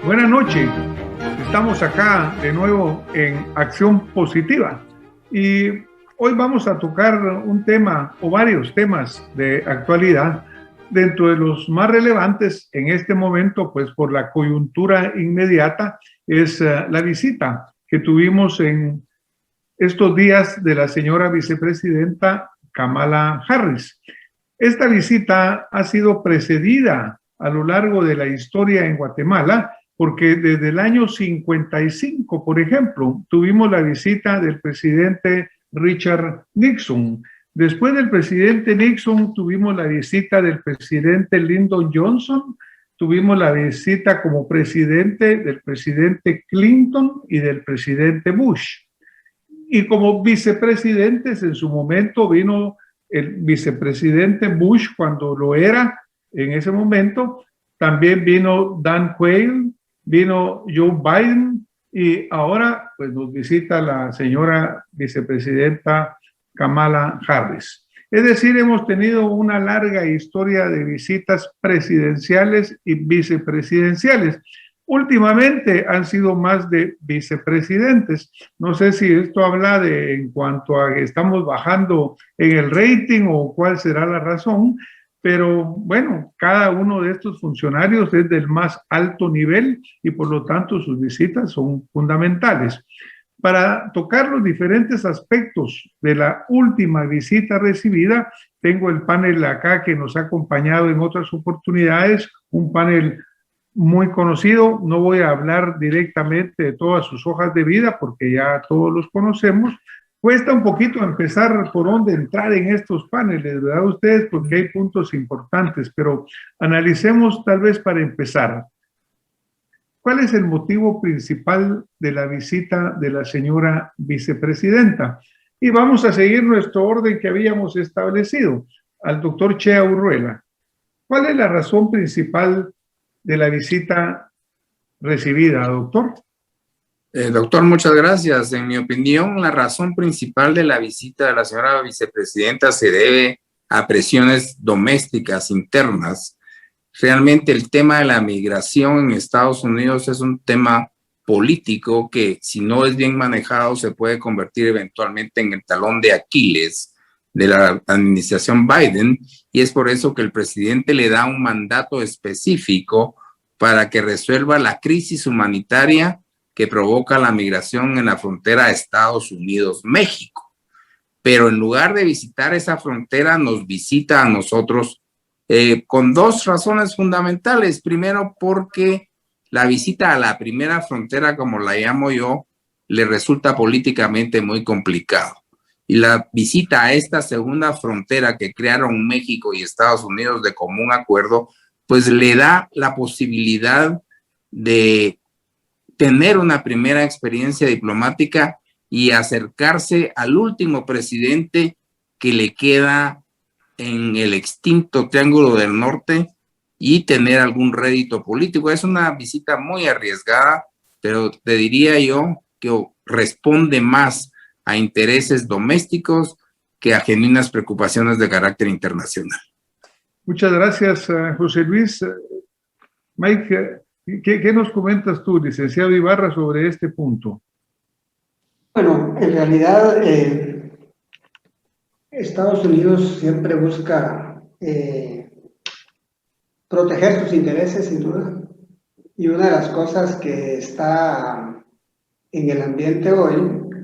Buenas noches, estamos acá de nuevo en Acción Positiva y hoy vamos a tocar un tema o varios temas de actualidad. Dentro de los más relevantes en este momento, pues por la coyuntura inmediata, es la visita que tuvimos en estos días de la señora vicepresidenta Kamala Harris. Esta visita ha sido precedida a lo largo de la historia en Guatemala, porque desde el año 55, por ejemplo, tuvimos la visita del presidente Richard Nixon. Después del presidente Nixon tuvimos la visita del presidente Lyndon Johnson, tuvimos la visita como presidente del presidente Clinton y del presidente Bush. Y como vicepresidentes en su momento vino el vicepresidente Bush cuando lo era en ese momento, también vino Dan Quayle, vino Joe Biden y ahora pues nos visita la señora vicepresidenta Kamala Harris. Es decir, hemos tenido una larga historia de visitas presidenciales y vicepresidenciales. Últimamente han sido más de vicepresidentes. No sé si esto habla de en cuanto a que estamos bajando en el rating o cuál será la razón, pero bueno, cada uno de estos funcionarios es del más alto nivel y por lo tanto sus visitas son fundamentales. Para tocar los diferentes aspectos de la última visita recibida, tengo el panel acá que nos ha acompañado en otras oportunidades, un panel muy conocido. No voy a hablar directamente de todas sus hojas de vida porque ya todos los conocemos. Cuesta un poquito empezar por dónde entrar en estos paneles, ¿verdad? Ustedes, porque hay puntos importantes, pero analicemos tal vez para empezar. ¿Cuál es el motivo principal de la visita de la señora vicepresidenta? Y vamos a seguir nuestro orden que habíamos establecido al doctor Chea Urruela. ¿Cuál es la razón principal de la visita recibida, doctor? Doctor, muchas gracias. En mi opinión, la razón principal de la visita de la señora vicepresidenta se debe a presiones domésticas internas. Realmente el tema de la migración en Estados Unidos es un tema político que, si no es bien manejado, se puede convertir eventualmente en el talón de Aquiles de la administración Biden, y es por eso que el presidente le da un mandato específico para que resuelva la crisis humanitaria que provoca la migración en la frontera de Estados Unidos-México. Pero en lugar de visitar esa frontera, nos visita a nosotros con dos razones fundamentales. Primero, porque la visita a la primera frontera, como la llamo yo, le resulta políticamente muy complicado. Y la visita a esta segunda frontera que crearon México y Estados Unidos de común acuerdo, pues le da la posibilidad de tener una primera experiencia diplomática y acercarse al último presidente que le queda en el extinto Triángulo del Norte y tener algún rédito político. Es una visita muy arriesgada, pero te diría yo que responde más a intereses domésticos que a genuinas preocupaciones de carácter internacional. Muchas gracias, José Luis. Mike, ¿qué nos comentas tú, licenciado Ibarra, sobre este punto? Bueno, en realidad Estados Unidos siempre busca proteger sus intereses, sin duda, y una de las cosas que está en el ambiente hoy,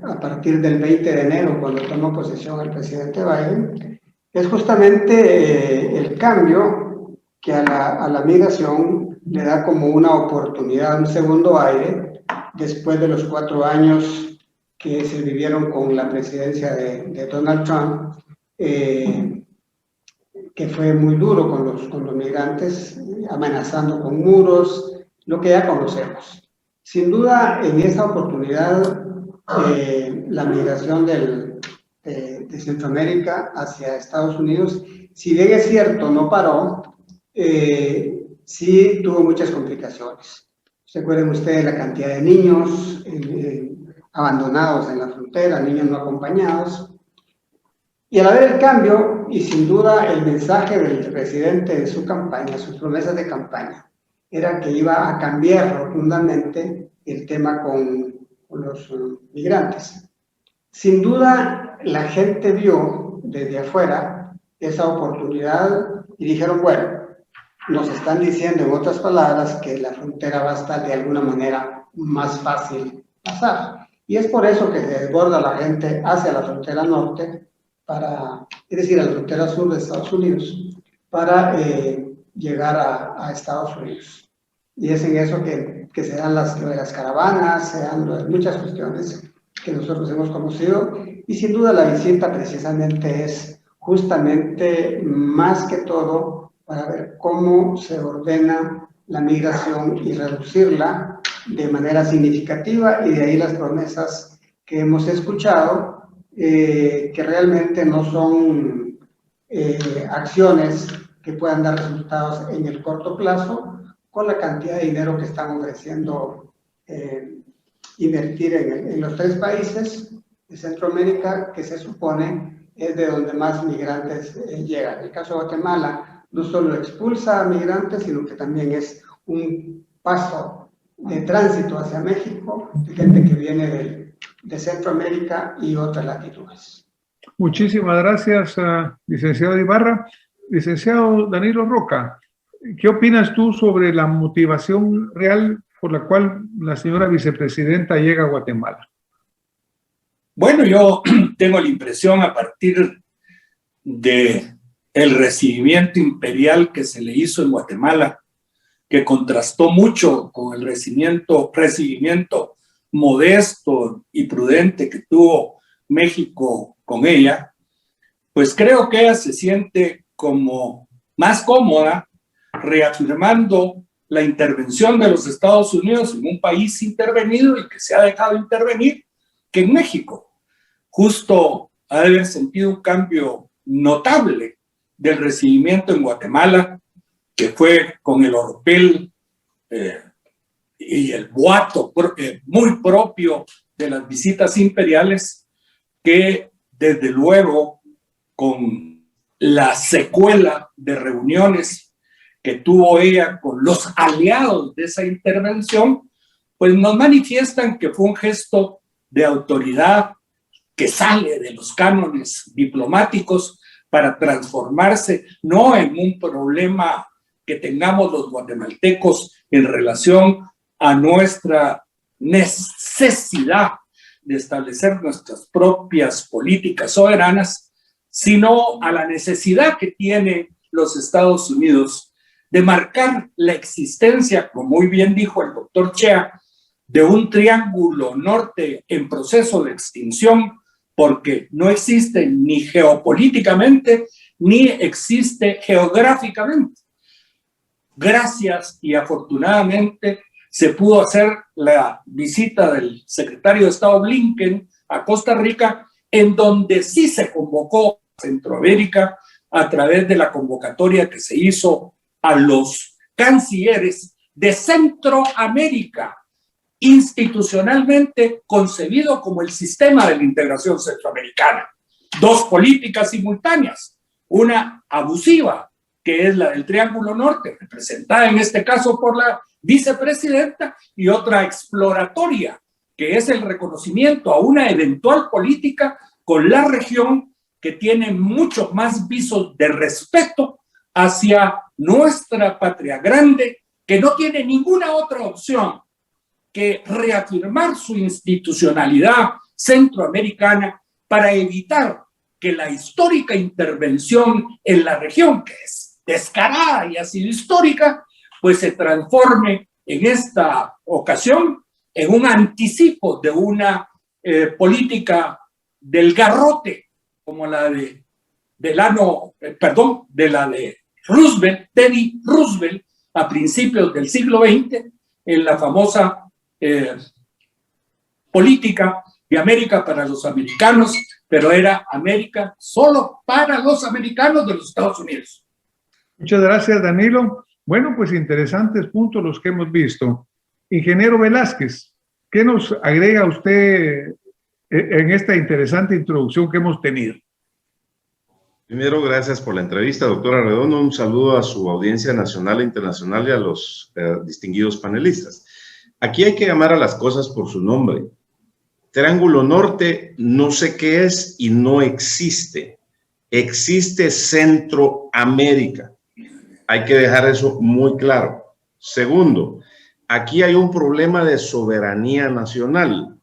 a partir del 20 de enero, cuando toma posesión el presidente Biden, es justamente el cambio que a la migración le da como una oportunidad, un segundo aire, después de los 4 años que se vivieron con la presidencia de Donald Trump, que fue muy duro con los migrantes, amenazando con muros, lo que ya conocemos. Sin duda, en esta oportunidad, la migración de Centroamérica hacia Estados Unidos, si bien es cierto, no paró, sí tuvo muchas complicaciones. Recuerden ustedes la cantidad de niños abandonados en la frontera, niños no acompañados. Y al haber el cambio, y sin duda el mensaje del presidente en su campaña, sus promesas de campaña, era que iba a cambiar rotundamente el tema con los migrantes. Sin duda, la gente vio desde afuera esa oportunidad y dijeron, bueno, nos están diciendo en otras palabras que la frontera va a estar de alguna manera más fácil pasar. Y es por eso que se desborda la gente hacia la frontera norte, es decir, a la frontera sur de Estados Unidos, para llegar a Estados Unidos. Y es en eso que se dan las caravanas, se dan muchas cuestiones que nosotros hemos conocido. Y sin duda la visita precisamente es justamente más que todo para ver cómo se ordena la migración y reducirla de manera significativa, y de ahí las promesas que hemos escuchado, que realmente no son acciones que puedan dar resultados en el corto plazo, con la cantidad de dinero que están ofreciendo invertir en los 3 países de Centroamérica, que se supone es de donde más migrantes llegan. En el caso de Guatemala, no solo expulsa a migrantes, sino que también es un paso de tránsito hacia México de gente que viene de Centroamérica y otras latitudes. Muchísimas gracias, licenciado Ibarra. Licenciado Danilo Roca, ¿qué opinas tú sobre la motivación real por la cual la señora vicepresidenta llega a Guatemala? Bueno, yo tengo la impresión, a partir de el recibimiento imperial que se le hizo en Guatemala, que contrastó mucho con el recibimiento modesto y prudente que tuvo México con ella, pues creo que ella se siente como más cómoda reafirmando la intervención de los Estados Unidos en un país intervenido y que se ha dejado intervenir, que en México. Justo ha de haber sentido un cambio notable del recibimiento en Guatemala, que fue con el oropel y el boato muy propio de las visitas imperiales, que desde luego con la secuela de reuniones que tuvo ella con los aliados de esa intervención, pues nos manifiestan que fue un gesto de autoridad que sale de los cánones diplomáticos para transformarse no en un problema que tengamos los guatemaltecos en relación a nuestra necesidad de establecer nuestras propias políticas soberanas, sino a la necesidad que tiene los Estados Unidos de marcar la existencia, como muy bien dijo el doctor Chea, de un triángulo norte en proceso de extinción, porque no existe ni geopolíticamente ni existe geográficamente. Gracias y afortunadamente se pudo hacer la visita del secretario de Estado Blinken a Costa Rica, en donde sí se convocó a Centroamérica a través de la convocatoria que se hizo a los cancilleres de Centroamérica, institucionalmente concebido como el sistema de la integración centroamericana. 2 políticas simultáneas, una abusiva, que es la del Triángulo Norte, representada en este caso por la vicepresidenta, y otra exploratoria, que es el reconocimiento a una eventual política con la región que tiene mucho más visos de respeto hacia nuestra patria grande, que no tiene ninguna otra opción que reafirmar su institucionalidad centroamericana para evitar que la histórica intervención en la región, que es descarada y ha sido histórica, pues se transforme en esta ocasión en un anticipo de una política del garrote, como la de Roosevelt, Teddy Roosevelt, a principios del siglo XX, en la famosa política de América para los americanos, pero era América solo para los americanos de los Estados Unidos. Muchas gracias, Danilo. Bueno, pues interesantes puntos los que hemos visto. Ingeniero Velázquez, ¿qué nos agrega usted en esta interesante introducción que hemos tenido? Primero, gracias por la entrevista, doctora Redondo. Un saludo a su audiencia nacional e internacional y a los distinguidos panelistas. Aquí hay que llamar a las cosas por su nombre. Triángulo Norte no sé qué es y no existe. Existe Centroamérica. Hay que dejar eso muy claro. Segundo, aquí hay un problema de soberanía nacional.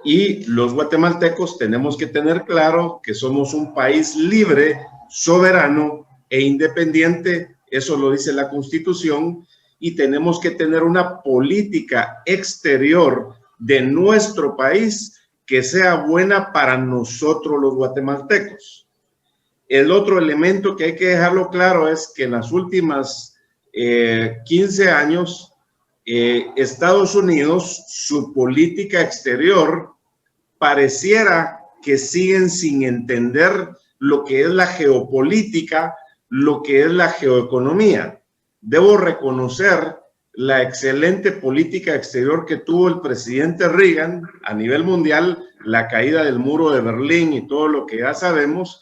Y los guatemaltecos tenemos que tener claro que somos un país libre, soberano e independiente. Eso lo dice la Constitución. Y tenemos que tener una política exterior de nuestro país que sea buena para nosotros los guatemaltecos. El otro elemento que hay que dejarlo claro es que en las últimas 15 años, Estados Unidos, su política exterior pareciera que siguen sin entender lo que es la geopolítica, lo que es la geoeconomía. Debo reconocer la excelente política exterior que tuvo el presidente Reagan a nivel mundial, la caída del muro de Berlín y todo lo que ya sabemos,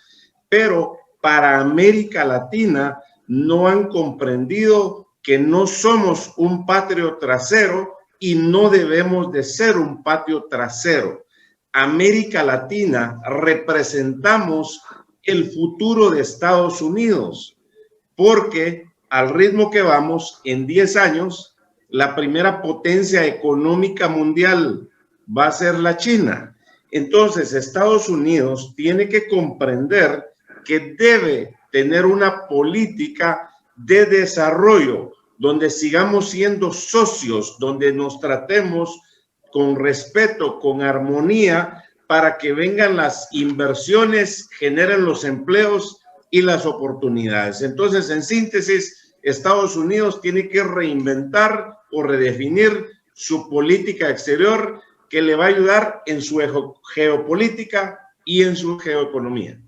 pero para América Latina no han comprendido que no somos un patio trasero y no debemos de ser un patio trasero. América Latina representamos el futuro de Estados Unidos, porque al ritmo que vamos, en 10 años, la primera potencia económica mundial va a ser la China. Entonces, Estados Unidos tiene que comprender que debe tener una política de desarrollo, donde sigamos siendo socios, donde nos tratemos con respeto, con armonía, para que vengan las inversiones, generen los empleos y las oportunidades. Entonces, en síntesis, Estados Unidos tiene que reinventar o redefinir su política exterior que le va a ayudar en su geopolítica y en su geoeconomía.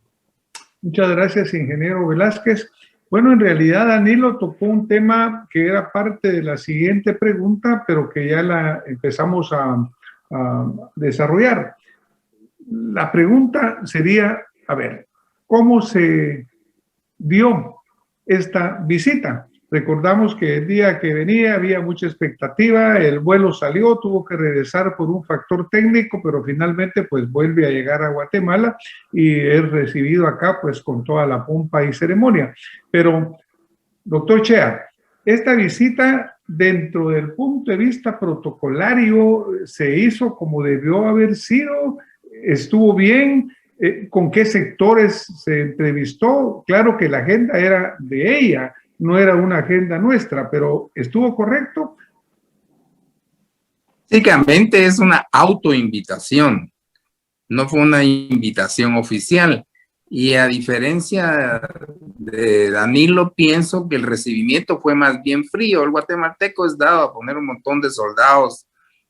Muchas gracias, ingeniero Velázquez. Bueno, en realidad Danilo tocó un tema que era parte de la siguiente pregunta, pero que ya la empezamos a desarrollar. La pregunta sería, a ver, ¿cómo se dio esta visita? Recordamos que el día que venía había mucha expectativa, el vuelo salió, tuvo que regresar por un factor técnico, pero finalmente pues vuelve a llegar a Guatemala y es recibido acá pues con toda la pompa y ceremonia. Pero, doctor Chea, esta visita dentro del punto de vista protocolario se hizo como debió haber sido, estuvo bien. ¿Con qué sectores se entrevistó? Claro que la agenda era de ella, no era una agenda nuestra, pero ¿estuvo correcto? Básicamente es una autoinvitación, no fue una invitación oficial. Y a diferencia de Danilo, pienso que el recibimiento fue más bien frío. El guatemalteco es dado a poner un montón de soldados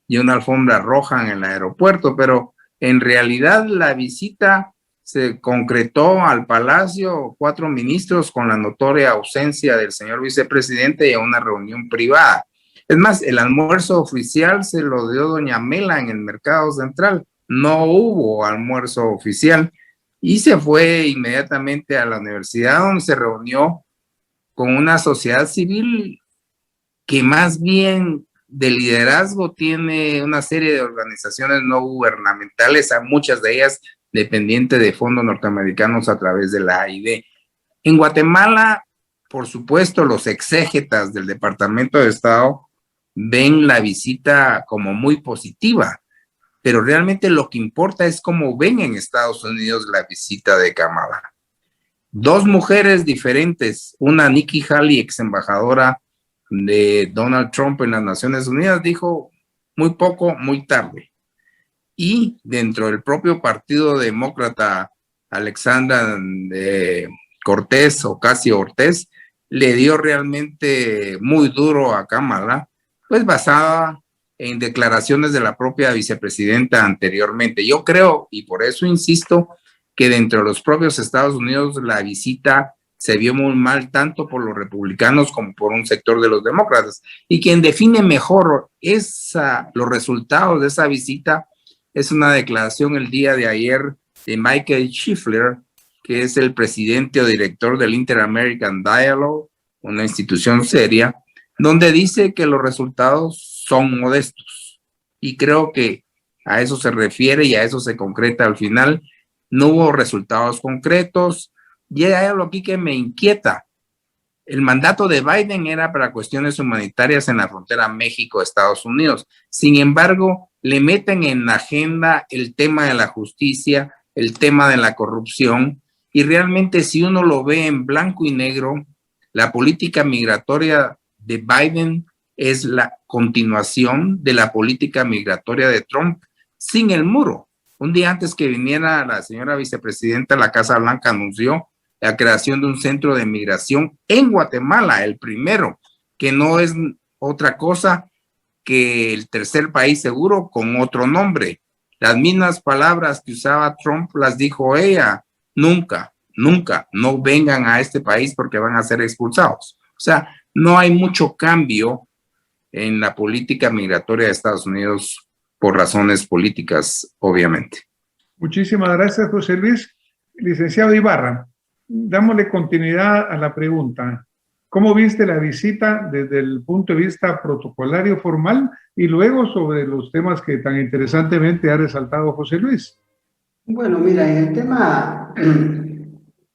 y una alfombra roja en el aeropuerto, pero en realidad la visita se concretó al Palacio, 4 ministros con la notoria ausencia del señor vicepresidente y a una reunión privada. Es más, el almuerzo oficial se lo dio doña Mela en el Mercado Central. No hubo almuerzo oficial y se fue inmediatamente a la universidad, donde se reunió con una sociedad civil que más bien de liderazgo tiene una serie de organizaciones no gubernamentales, a muchas de ellas dependientes de fondos norteamericanos a través de la AID. En Guatemala, por supuesto, los exégetas del Departamento de Estado ven la visita como muy positiva, pero realmente lo que importa es cómo ven en Estados Unidos la visita de Kamala. 2 mujeres diferentes, una Nikki Haley, ex embajadora de Donald Trump en las Naciones Unidas, dijo muy poco, muy tarde. Y dentro del propio Partido Demócrata, Alexandra Cortés Ocasio-Cortez le dio realmente muy duro a Kamala, pues basada en declaraciones de la propia vicepresidenta anteriormente. Yo creo, y por eso insisto, que dentro de los propios Estados Unidos la visita se vio muy mal tanto por los republicanos como por un sector de los demócratas. Y quien define mejor los resultados de esa visita es una declaración el día de ayer de Michael Schiffler, que es el presidente o director del Inter-American Dialogue, una institución seria, donde dice que los resultados son modestos. Y creo que a eso se refiere y a eso se concreta al final. No hubo resultados concretos. Y hay algo aquí que me inquieta. El mandato de Biden era para cuestiones humanitarias en la frontera México-Estados Unidos. Sin embargo, le meten en la agenda el tema de la justicia, el tema de la corrupción, y realmente si uno lo ve en blanco y negro, la política migratoria de Biden es la continuación de la política migratoria de Trump sin el muro. Un día antes que viniera la señora vicepresidenta, la Casa Blanca anunció la creación de un centro de migración en Guatemala, el primero, que no es otra cosa que el tercer país seguro con otro nombre. Las mismas palabras que usaba Trump las dijo ella: nunca, nunca, no vengan a este país porque van a ser expulsados. O sea, no hay mucho cambio en la política migratoria de Estados Unidos por razones políticas, obviamente. Muchísimas gracias, José Luis. Licenciado Ibarra, dámosle continuidad a la pregunta. ¿Cómo viste la visita desde el punto de vista protocolario formal y luego sobre los temas que tan interesantemente ha resaltado José Luis? Bueno, mira, en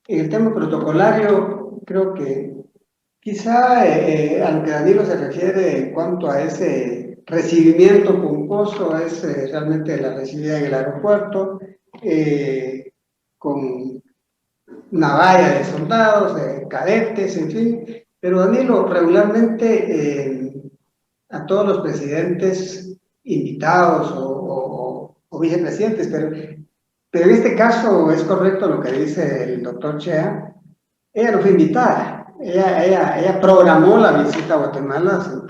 el tema protocolario, creo que quizá a lo que Danilo se refiere en cuanto a ese recibimiento pomposo es realmente la recibida en el aeropuerto, con una valla de soldados, de cadetes, en fin. Pero Danilo, regularmente a todos los presidentes invitados o vicepresidentes, pero en este caso es correcto lo que dice el doctor Chea, ella no fue invitada, ella programó la visita a Guatemala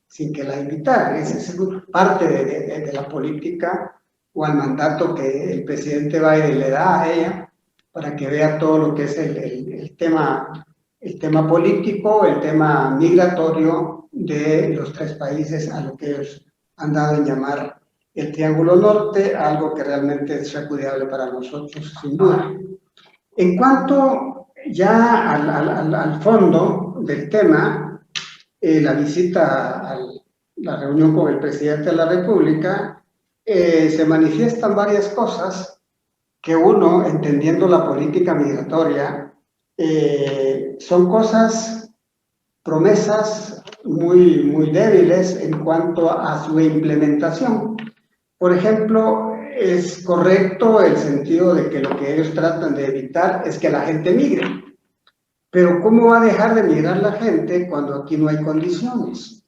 sin que la invitaran. Esa es parte de la política o al mandato que el presidente Biden le da a ella para que vea todo lo que es el tema político, el tema migratorio de los tres países, a lo que ellos han dado en llamar el Triángulo Norte, algo que realmente es repudiable para nosotros, sin duda. En cuanto ya al fondo del tema, la visita a la reunión con el presidente de la República, se manifiestan varias cosas que uno, entendiendo la política migratoria, son cosas, promesas muy débiles en cuanto a su implementación. Por ejemplo, es correcto el sentido de que lo que ellos tratan de evitar es que la gente migre. Pero ¿cómo va a dejar de migrar la gente cuando aquí no hay condiciones?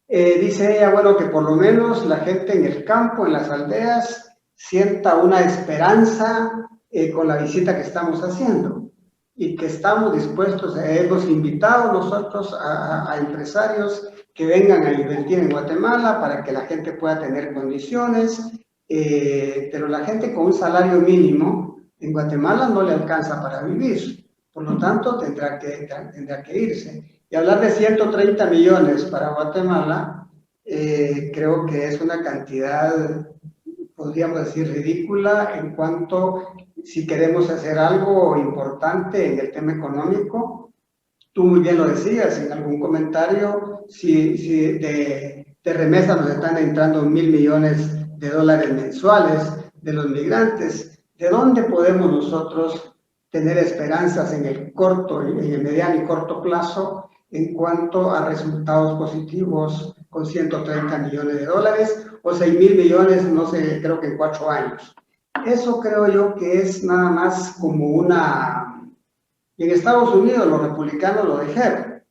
Dice ella, bueno, que por lo menos la gente en el campo, en las aldeas, sienta una esperanza con la visita que estamos haciendo y que estamos dispuestos, hemos invitado nosotros a empresarios que vengan a invertir en Guatemala para que la gente pueda tener condiciones, pero la gente con un salario mínimo en Guatemala no le alcanza para vivir, por lo tanto tendrá que irse. Y hablar de 130 millones para Guatemala, creo que es una cantidad, podríamos decir, ridícula en cuanto si queremos hacer algo importante en el tema económico. Tú muy bien lo decías en algún comentario, si de remesas nos están entrando $1.000 millones mensuales de los migrantes, ¿de dónde podemos nosotros tener esperanzas en el corto, en el mediano y corto plazo en cuanto a resultados positivos con $130 millones o $6.000 millones, no sé, creo que en 4 años? Eso creo yo que es nada más como una... Y en Estados Unidos los republicanos lo dijeron.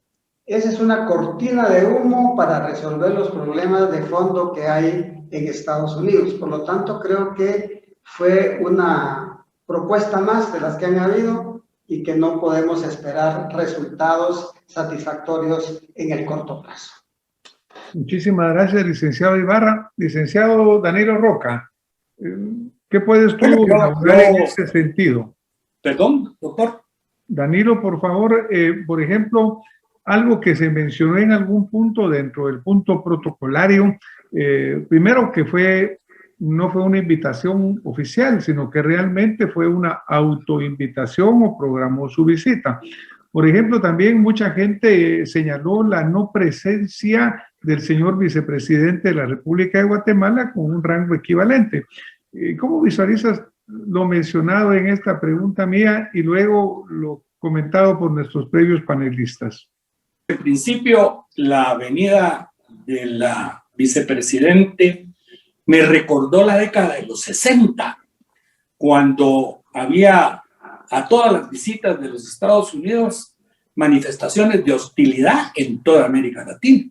Esa es una cortina de humo para resolver los problemas de fondo que hay en Estados Unidos. Por lo tanto, creo que fue una propuesta más de las que han habido y que no podemos esperar resultados satisfactorios en el corto plazo. Muchísimas gracias, licenciado Ibarra. Licenciado Danilo Roca, ¿qué puedes tú elaborar en ese sentido? Perdón, doctor. Danilo, por favor, por ejemplo, algo que se mencionó en algún punto dentro del punto protocolario, primero que fue no fue una invitación oficial, sino que realmente fue una autoinvitación o programó su visita. Por ejemplo, también mucha gente señaló la no presencia del señor vicepresidente de la República de Guatemala con un rango equivalente. ¿Cómo visualizas lo mencionado en esta pregunta mía y luego lo comentado por nuestros previos panelistas? En principio, la venida de la vicepresidente me recordó la década de los 60, cuando había a todas las visitas de los Estados Unidos manifestaciones de hostilidad en toda América Latina.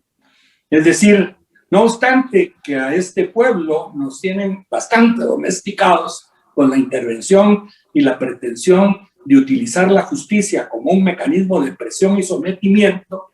Es decir, no obstante que a este pueblo nos tienen bastante domesticados con la intervención y la pretensión de utilizar la justicia como un mecanismo de presión y sometimiento,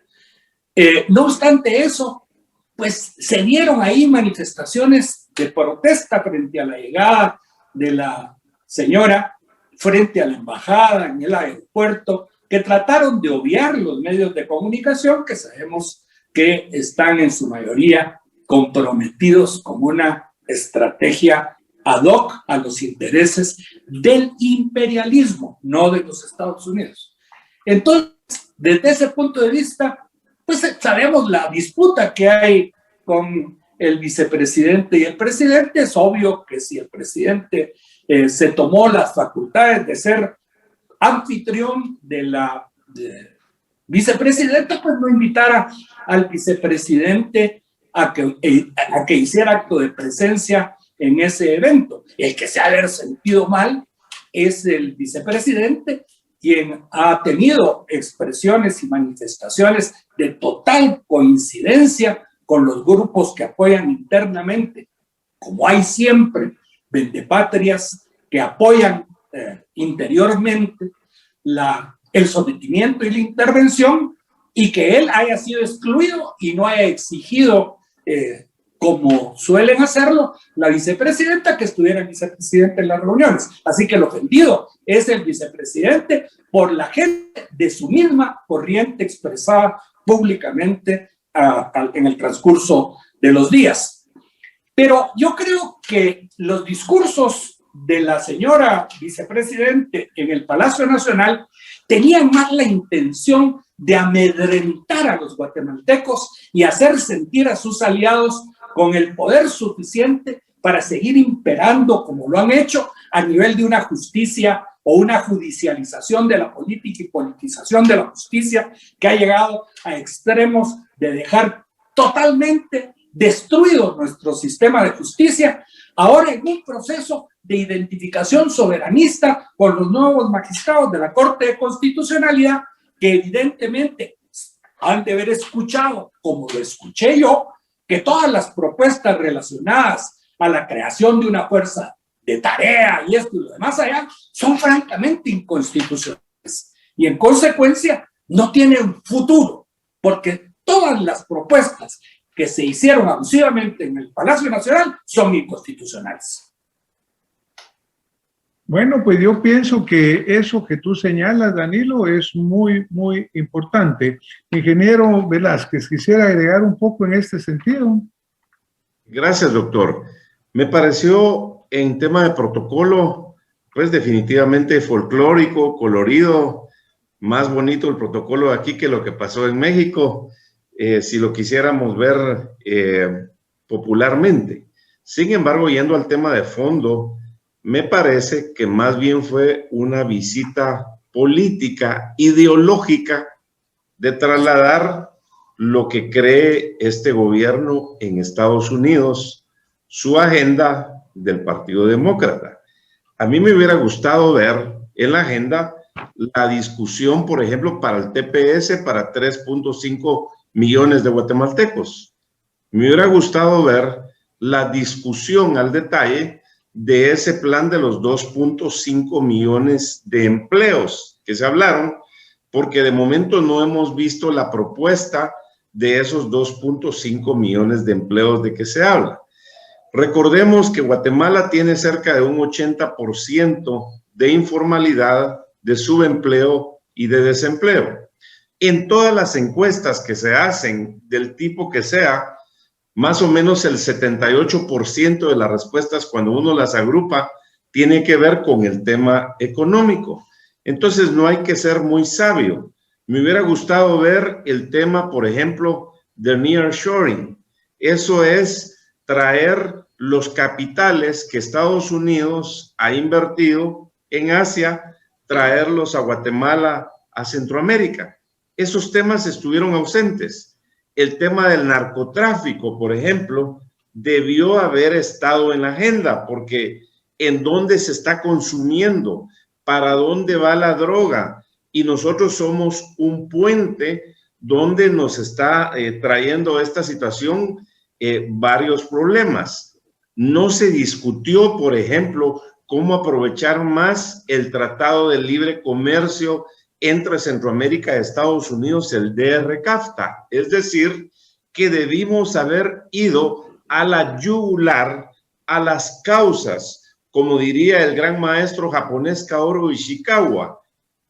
no obstante eso, pues se dieron ahí manifestaciones de protesta frente a la llegada de la señora, frente a la embajada, en el aeropuerto, que trataron de obviar los medios de comunicación, que sabemos que están en su mayoría comprometidos con una estrategia ad hoc a los intereses del imperialismo, no de los Estados Unidos. Entonces, desde ese punto de vista, pues sabemos la disputa que hay con el vicepresidente y el presidente. Es obvio que si el presidente se tomó las facultades de ser anfitrión de la vicepresidenta, pues no invitara al vicepresidente a que hiciera acto de presencia en ese evento. El que se ha de haber sentido mal es el vicepresidente, quien ha tenido expresiones y manifestaciones de total coincidencia con los grupos que apoyan internamente, como hay siempre vendepatrias que apoyan interiormente el sometimiento y la intervención, y que él haya sido excluido y no haya exigido, como suelen hacerlo, la vicepresidenta, que estuviera el vicepresidente en las reuniones. Así que el ofendido es el vicepresidente por la gente de su misma corriente expresada públicamente en el transcurso de los días. Pero yo creo que los discursos de la señora vicepresidente en el Palacio Nacional tenían más la intención de amedrentar a los guatemaltecos y hacer sentir a sus aliados con el poder suficiente para seguir imperando, como lo han hecho, a nivel de una justicia o una judicialización de la política y politización de la justicia que ha llegado a extremos de dejar totalmente destruido nuestro sistema de justicia, ahora en un proceso de identificación soberanista con los nuevos magistrados de la Corte de Constitucionalidad, que evidentemente han de haber escuchado, como lo escuché yo, que todas las propuestas relacionadas a la creación de una fuerza de tarea y esto y lo demás allá son francamente inconstitucionales y en consecuencia no tienen futuro, porque todas las propuestas que se hicieron abusivamente en el Palacio Nacional son inconstitucionales. Bueno, pues yo pienso que eso que tú señalas, Danilo, es muy, muy importante. Ingeniero Velázquez, quisiera agregar un poco en este sentido. Gracias, doctor. Me pareció en tema de protocolo, pues definitivamente folclórico, colorido, más bonito el protocolo aquí que lo que pasó en México, si lo quisiéramos ver popularmente. Sin embargo, yendo al tema de fondo, me parece que más bien fue una visita política, ideológica, de trasladar lo que cree este gobierno en Estados Unidos, su agenda del Partido Demócrata. A mí me hubiera gustado ver en la agenda la discusión, por ejemplo, para el TPS, para 3.5 millones de guatemaltecos. Me hubiera gustado ver la discusión al detalle de ese plan de los 2.5 millones de empleos que se hablaron, porque de momento no hemos visto la propuesta de esos 2.5 millones de empleos de que se habla. Recordemos que Guatemala tiene cerca de un 80% de informalidad, de subempleo y de desempleo. En todas las encuestas que se hacen, del tipo que sea, más o menos el 78% de las respuestas, cuando uno las agrupa, tiene que ver con el tema económico. Entonces no hay que ser muy sabio. Me hubiera gustado ver el tema, por ejemplo, de nearshoring. Eso es traer los capitales que Estados Unidos ha invertido en Asia, traerlos a Guatemala, a Centroamérica. Esos temas estuvieron ausentes. El tema del narcotráfico, por ejemplo, debió haber estado en la agenda, porque en dónde se está consumiendo, para dónde va la droga, y nosotros somos un puente donde nos está trayendo esta situación varios problemas. No se discutió, por ejemplo, cómo aprovechar más el Tratado de Libre Comercio entre Centroamérica y Estados Unidos, el DR-CAFTA. Es decir, que debimos haber ido a la yugular, a las causas, como diría el gran maestro japonés Kaoru Ishikawa,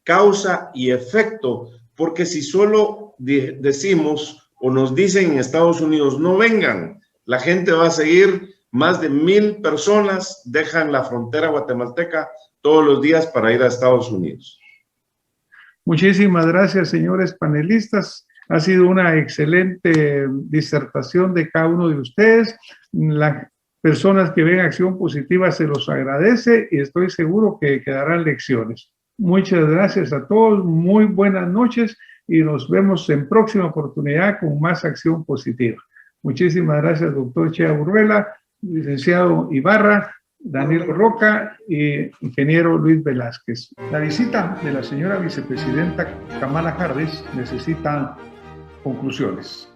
causa y efecto, porque si solo decimos o nos dicen en Estados Unidos no vengan, la gente va a seguir. Más de 1,000 personas dejan la frontera guatemalteca todos los días para ir a Estados Unidos. Muchísimas gracias, señores panelistas. Ha sido una excelente disertación de cada uno de ustedes. Las personas que ven Acción Positiva se los agradece y estoy seguro que quedarán lecciones. Muchas gracias a todos, muy buenas noches y nos vemos en próxima oportunidad con más Acción Positiva. Muchísimas gracias, doctor Chea Urruela, licenciado Ibarra, Daniel Roca y ingeniero Luis Velázquez. La visita de la señora vicepresidenta Kamala Harris necesita conclusiones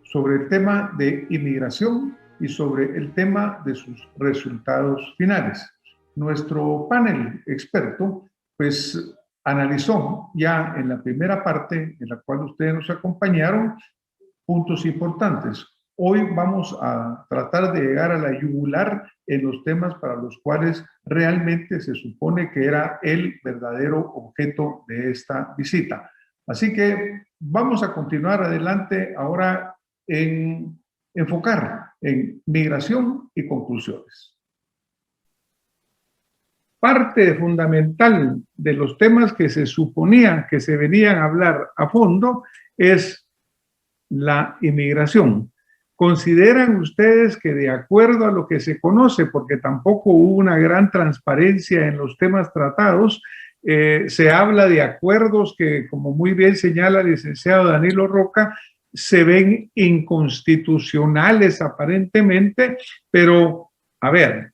sobre el tema de inmigración y sobre el tema de sus resultados finales. Nuestro panel experto pues analizó ya en la primera parte en la cual ustedes nos acompañaron puntos importantes. Hoy vamos a tratar de llegar a la yugular en los temas para los cuales realmente se supone que era el verdadero objeto de esta visita. Así que vamos a continuar adelante ahora en enfocar en migración y conclusiones. Parte fundamental de los temas que se suponía que se venían a hablar a fondo es la inmigración. ¿Consideran ustedes que de acuerdo a lo que se conoce, porque tampoco hubo una gran transparencia en los temas tratados, se habla de acuerdos que, como muy bien señala el licenciado Danilo Roca, se ven inconstitucionales aparentemente, pero a ver,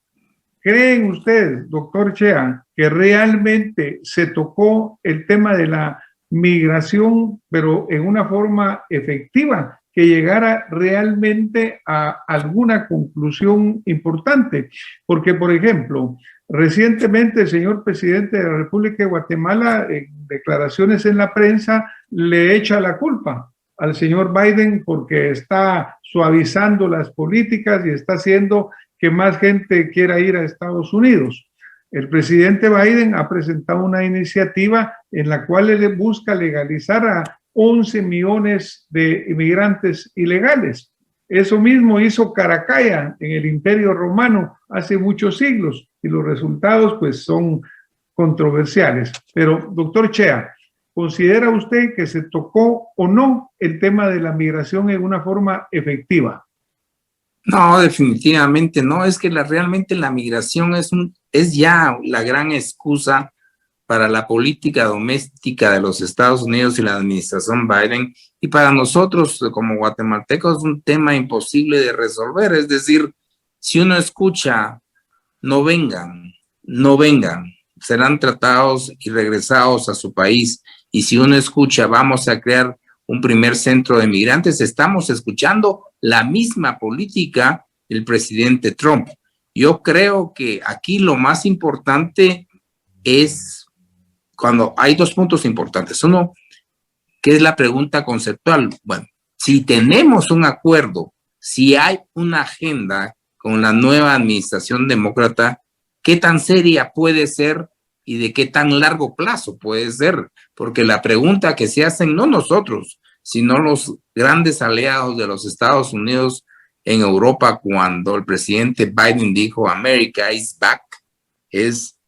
¿creen ustedes, doctor Chea, que realmente se tocó el tema de la migración, pero en una forma efectiva, que llegara realmente a alguna conclusión importante? Porque, por ejemplo, recientemente el señor presidente de la República de Guatemala, en declaraciones en la prensa, le echa la culpa al señor Biden porque está suavizando las políticas y está haciendo que más gente quiera ir a Estados Unidos. El presidente Biden ha presentado una iniciativa en la cual él busca legalizar a 11 millones de inmigrantes ilegales. Eso mismo hizo Caracalla en el Imperio Romano hace muchos siglos y los resultados pues son controversiales. Pero, doctor Chea, ¿considera usted que se tocó o no el tema de la migración en una forma efectiva? No, definitivamente no. Es que realmente la migración es ya la gran excusa para la política doméstica de los Estados Unidos y la administración Biden, y para nosotros como guatemaltecos es un tema imposible de resolver. Es decir, si uno escucha, no vengan, serán tratados y regresados a su país, y si uno escucha, vamos a crear un primer centro de migrantes, estamos escuchando la misma política del presidente Trump. Yo creo que aquí lo más importante es cuando hay dos puntos importantes. Uno, ¿qué es la pregunta conceptual? Bueno, si tenemos un acuerdo, si hay una agenda con la nueva administración demócrata, ¿qué tan seria puede ser y de qué tan largo plazo puede ser? Porque la pregunta que se hacen, no nosotros, sino los grandes aliados de los Estados Unidos en Europa cuando el presidente Biden dijo America is back, es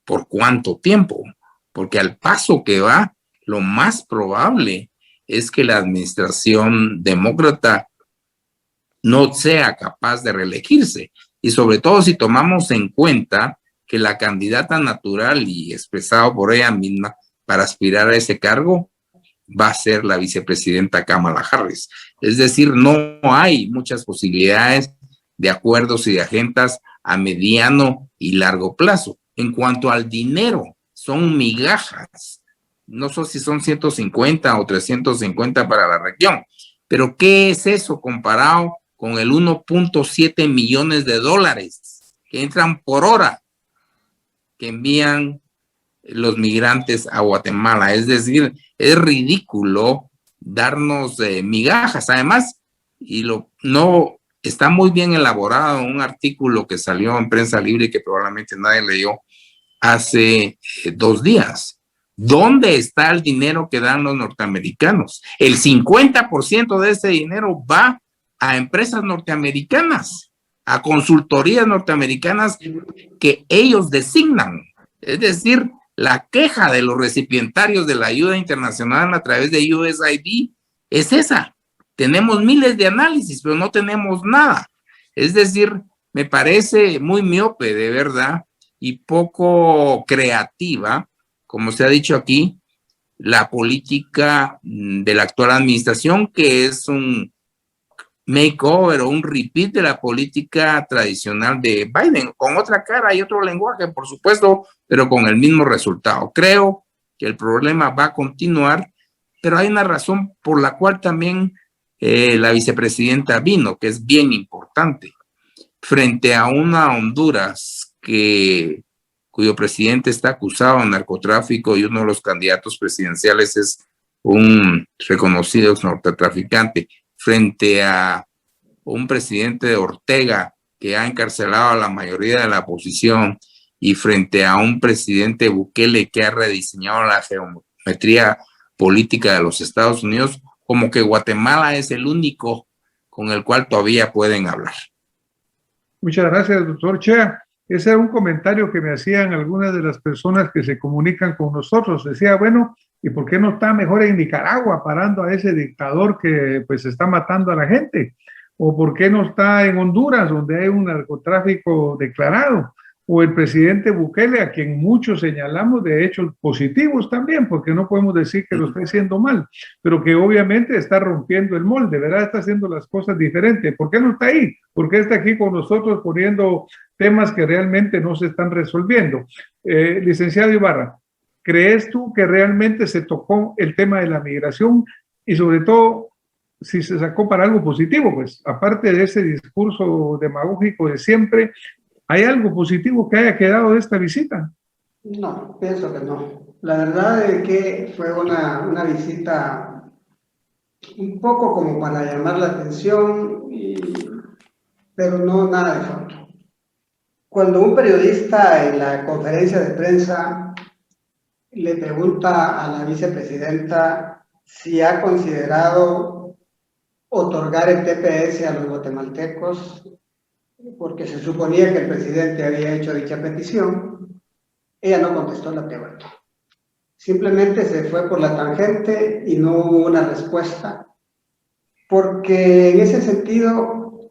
por cuánto tiempo, porque al paso que va, lo más probable es que la administración demócrata no sea capaz de reelegirse, y sobre todo si tomamos en cuenta que la candidata natural y expresado por ella misma para aspirar a ese cargo va a ser la vicepresidenta Kamala Harris. Es decir, no hay muchas posibilidades de acuerdos y de agendas a mediano y largo plazo. En cuanto al dinero, son migajas. No sé si son 150 o 350 para la región, pero ¿qué es eso comparado con el 1.7 millones de dólares que entran por hora que envían los migrantes a Guatemala? Es decir, es ridículo darnos migajas. Además, no está muy bien elaborado un artículo que salió en Prensa Libre y que probablemente nadie leyó hace 2 días. ¿Dónde está el dinero que dan los norteamericanos? El 50% de ese dinero va a empresas norteamericanas, a consultorías norteamericanas que ellos designan. Es decir, la queja de los recipientarios de la ayuda internacional a través de USAID es esa. Tenemos miles de análisis, pero no tenemos nada. Es decir, me parece muy miope, de verdad, y poco creativa, como se ha dicho aquí, la política de la actual administración, que es un makeover o un repeat de la política tradicional de Biden, con otra cara y otro lenguaje, por supuesto, pero con el mismo resultado. Creo que el problema va a continuar, pero hay una razón por la cual también la vicepresidenta vino, que es bien importante. Frente a una Honduras cuyo presidente está acusado de narcotráfico y uno de los candidatos presidenciales es un reconocido narcotraficante, frente a un presidente de Ortega que ha encarcelado a la mayoría de la oposición y frente a un presidente Bukele que ha rediseñado la geometría política de los Estados Unidos, como que Guatemala es el único con el cual todavía pueden hablar. Muchas gracias, doctor Chea. Ese era un comentario que me hacían algunas de las personas que se comunican con nosotros. Decía, bueno, ¿y por qué no está mejor en Nicaragua parando a ese dictador que pues está matando a la gente? ¿O por qué no está en Honduras, donde hay un narcotráfico declarado? O el presidente Bukele, a quien muchos señalamos de hechos positivos también, porque no podemos decir que lo esté haciendo mal, pero que obviamente está rompiendo el molde, ¿verdad? Está haciendo las cosas diferentes. ¿Por qué no está ahí? ¿Por qué está aquí con nosotros poniendo temas que realmente no se están resolviendo? Licenciado Ibarra, ¿crees tú que realmente se tocó el tema de la migración y sobre todo si se sacó para algo positivo? Pues aparte de ese discurso demagógico de siempre, ¿hay algo positivo que haya quedado de esta visita? No, pienso que no. La verdad es que fue una visita un poco como para llamar la atención, pero no nada de fondo. Cuando un periodista en la conferencia de prensa le pregunta a la vicepresidenta si ha considerado otorgar el TPS a los guatemaltecos, porque se suponía que el presidente había hecho dicha petición, ella no contestó la pregunta. Simplemente se fue por la tangente y no hubo una respuesta, porque en ese sentido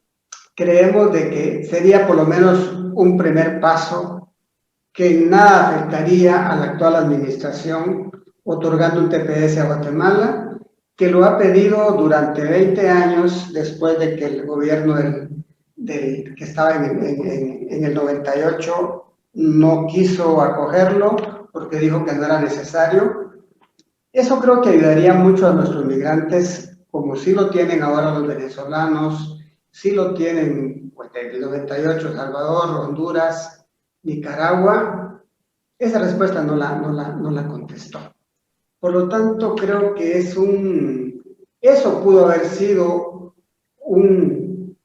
creemos de que sería por lo menos un primer paso que en nada afectaría a la actual administración otorgando un TPS a Guatemala, que lo ha pedido durante 20 años después de que el gobierno que estaba en el 98 no quiso acogerlo porque dijo que no era necesario. Eso creo que ayudaría mucho a nuestros migrantes, como sí lo tienen ahora los venezolanos, sí lo tienen pues, desde el 98 Salvador, Honduras, Nicaragua. Esa respuesta no la contestó. Por lo tanto, creo que eso pudo haber sido un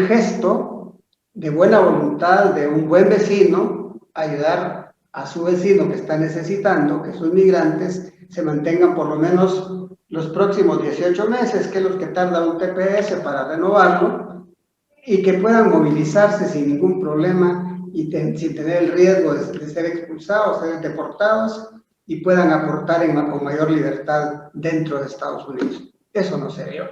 gesto de buena voluntad de un buen vecino, ayudar a su vecino que está necesitando que sus migrantes se mantengan por lo menos los próximos 18 meses, que es lo que tarda un TPS para renovarlo, y que puedan movilizarse sin ningún problema y sin tener el riesgo de ser expulsados, ser deportados, y puedan aportar con mayor libertad dentro de Estados Unidos. Eso no se dio.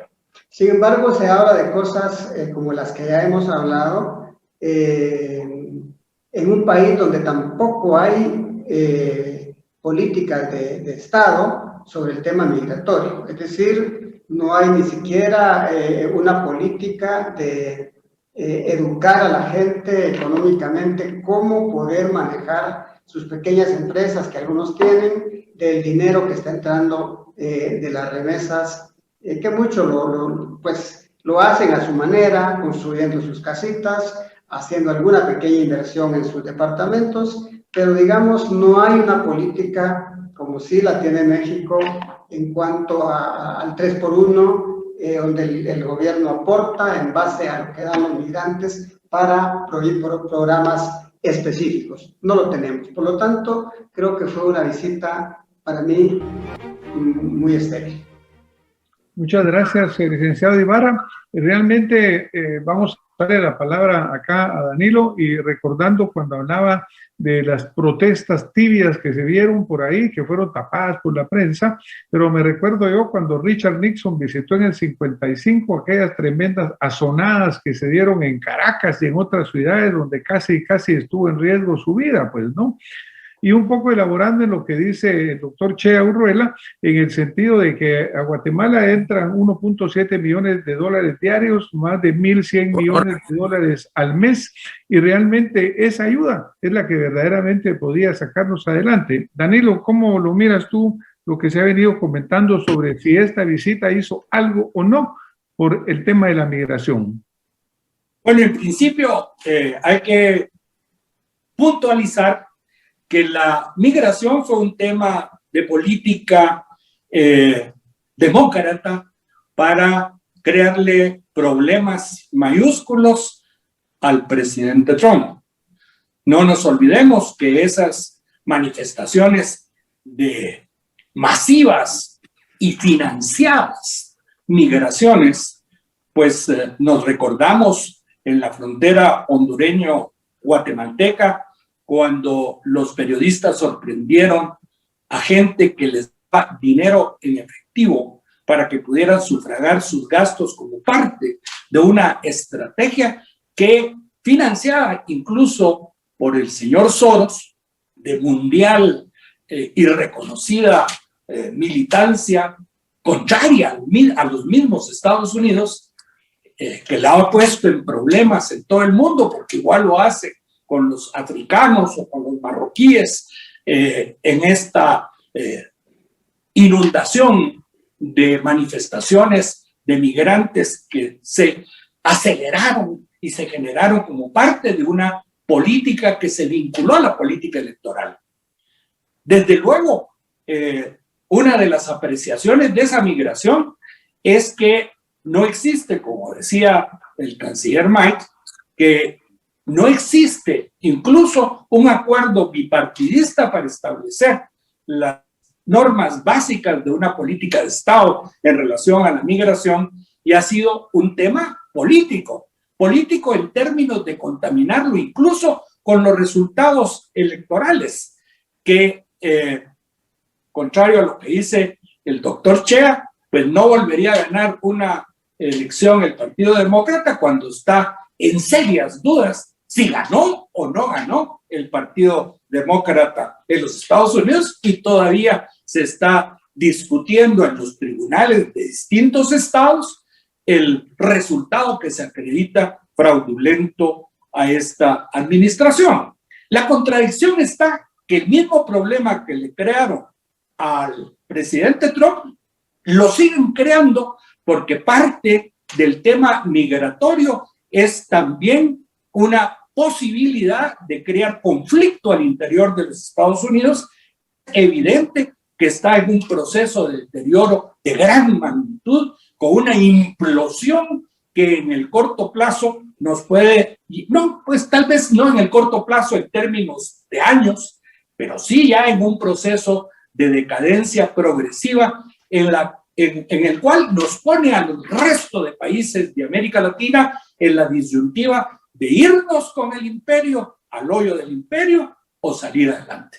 Sin embargo, se habla de cosas como las que ya hemos hablado, en un país donde tampoco hay políticas de Estado sobre el tema migratorio. Es decir, no hay ni siquiera una política de educar a la gente económicamente cómo poder manejar sus pequeñas empresas que algunos tienen, del dinero que está entrando de las remesas, que muchos lo hacen a su manera, construyendo sus casitas, haciendo alguna pequeña inversión en sus departamentos, pero digamos no hay una política como sí la tiene México en cuanto al 3x1, donde el gobierno aporta en base a lo que dan los migrantes para programas específicos. No lo tenemos. Por lo tanto, creo que fue una visita para mí muy estéril. Muchas gracias, licenciado Ibarra. Realmente vamos a darle la palabra acá a Danilo, y recordando cuando hablaba de las protestas tibias que se vieron por ahí, que fueron tapadas por la prensa, pero me recuerdo yo cuando Richard Nixon visitó en el 55 aquellas tremendas azonadas que se dieron en Caracas y en otras ciudades donde casi estuvo en riesgo su vida, pues, ¿no? Y un poco elaborando en lo que dice el doctor Chea Urruela, en el sentido de que a Guatemala entran 1.7 millones de dólares diarios, más de 1.100 millones de dólares al mes, y realmente esa ayuda es la que verdaderamente podía sacarnos adelante. Danilo, ¿cómo lo miras tú, lo que se ha venido comentando sobre si esta visita hizo algo o no por el tema de la migración? Bueno, en principio hay que puntualizar que la migración fue un tema de política demócrata para crearle problemas mayúsculos al presidente Trump. No nos olvidemos que esas manifestaciones de masivas y financiadas migraciones, pues nos recordamos en la frontera hondureño-guatemalteca, cuando los periodistas sorprendieron a gente que les daba dinero en efectivo para que pudieran sufragar sus gastos como parte de una estrategia que financiada incluso por el señor Soros, de mundial y reconocida militancia contraria a los mismos Estados Unidos, que la ha puesto en problemas en todo el mundo, porque igual lo hace con los africanos o con los marroquíes en esta inundación de manifestaciones de migrantes que se aceleraron y se generaron como parte de una política que se vinculó a la política electoral. Desde luego, una de las apreciaciones de esa migración es que no existe, como decía el canciller Mike, que no existe incluso un acuerdo bipartidista para establecer las normas básicas de una política de Estado en relación a la migración, y ha sido un tema político en términos de contaminarlo incluso con los resultados electorales, que contrario a lo que dice el doctor Chea, pues no volvería a ganar una elección el Partido Demócrata cuando está en serias dudas si ganó o no ganó el Partido Demócrata en los Estados Unidos, y todavía se está discutiendo en los tribunales de distintos estados el resultado que se acredita fraudulento a esta administración. La contradicción está que el mismo problema que le crearon al presidente Trump lo siguen creando, porque parte del tema migratorio es también una posibilidad de crear conflicto al interior de los Estados Unidos. Evidente que está en un proceso de deterioro de gran magnitud, con una implosión que en el corto plazo nos puede, no, pues tal vez no en el corto plazo en términos de años, pero sí ya en un proceso de decadencia progresiva en la en el cual nos pone al resto de países de América Latina en la disyuntiva de irnos con el imperio al hoyo del imperio o salir adelante.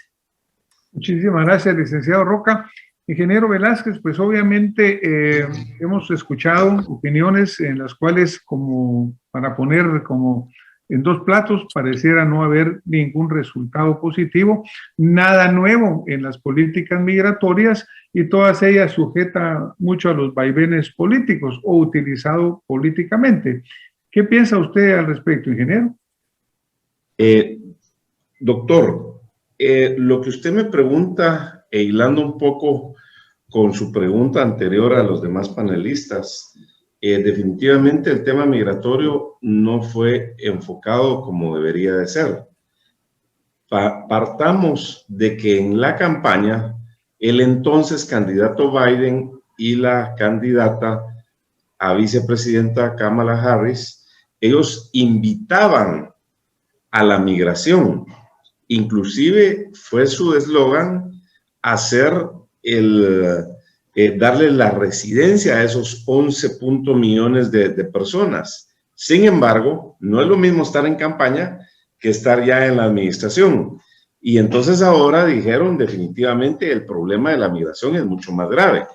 Muchísimas gracias, licenciado Roca. Ingeniero Velázquez, pues obviamente hemos escuchado opiniones en las cuales, como para poner como en dos platos, pareciera no haber ningún resultado positivo, nada nuevo en las políticas migratorias y todas ellas sujetas mucho a los vaivenes políticos o utilizado políticamente. ¿Qué piensa usted al respecto, ingeniero? Doctor, lo que usted me pregunta, e hilando un poco con su pregunta anterior a los demás panelistas, definitivamente el tema migratorio no fue enfocado como debería de ser. Partamos de que en la campaña, el entonces candidato Biden y la candidata a vicepresidenta Kamala Harris, ellos invitaban a la migración. Inclusive fue su eslogan hacer darle la residencia a esos 11 millones de personas. Sin embargo, no es lo mismo estar en campaña que estar ya en la administración. Y entonces ahora dijeron definitivamente el problema de la migración es mucho más grave.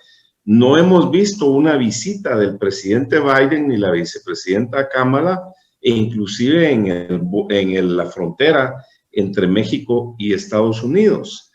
No hemos visto una visita del presidente Biden ni la vicepresidenta Kamala, e inclusive en la frontera entre México y Estados Unidos.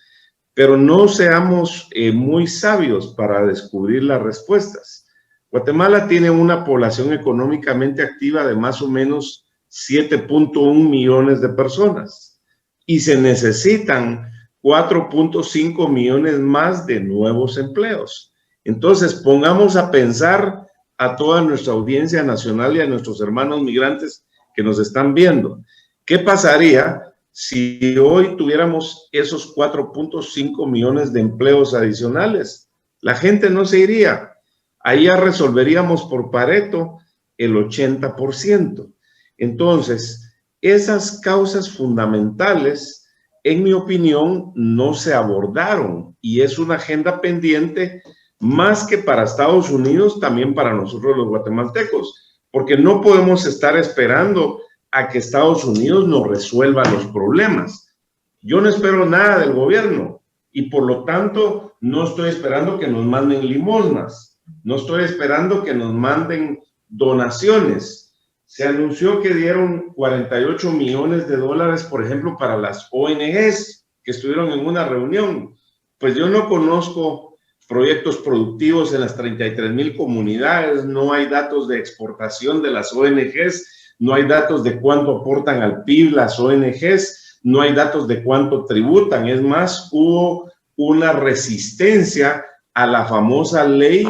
Pero no seamos muy sabios para descubrir las respuestas. Guatemala tiene una población económicamente activa de más o menos 7.1 millones de personas y se necesitan 4.5 millones más de nuevos empleos. Entonces, pongamos a pensar a toda nuestra audiencia nacional y a nuestros hermanos migrantes que nos están viendo. ¿Qué pasaría si hoy tuviéramos esos 4.5 millones de empleos adicionales? La gente no se iría. Ahí ya resolveríamos por Pareto el 80%. Entonces, esas causas fundamentales, en mi opinión, no se abordaron y es una agenda pendiente más que para Estados Unidos, también para nosotros los guatemaltecos, porque no podemos estar esperando a que Estados Unidos nos resuelva los problemas. Yo no espero nada del gobierno y por lo tanto no estoy esperando que nos manden limosnas, no estoy esperando que nos manden donaciones. Se anunció que dieron 48 millones de dólares, por ejemplo, para las ONGs que estuvieron en una reunión. Pues yo no conozco proyectos productivos en las 33,000 comunidades, no hay datos de exportación de las ONGs, no hay datos de cuánto aportan al PIB las ONGs, no hay datos de cuánto tributan. Es más, hubo una resistencia a la famosa ley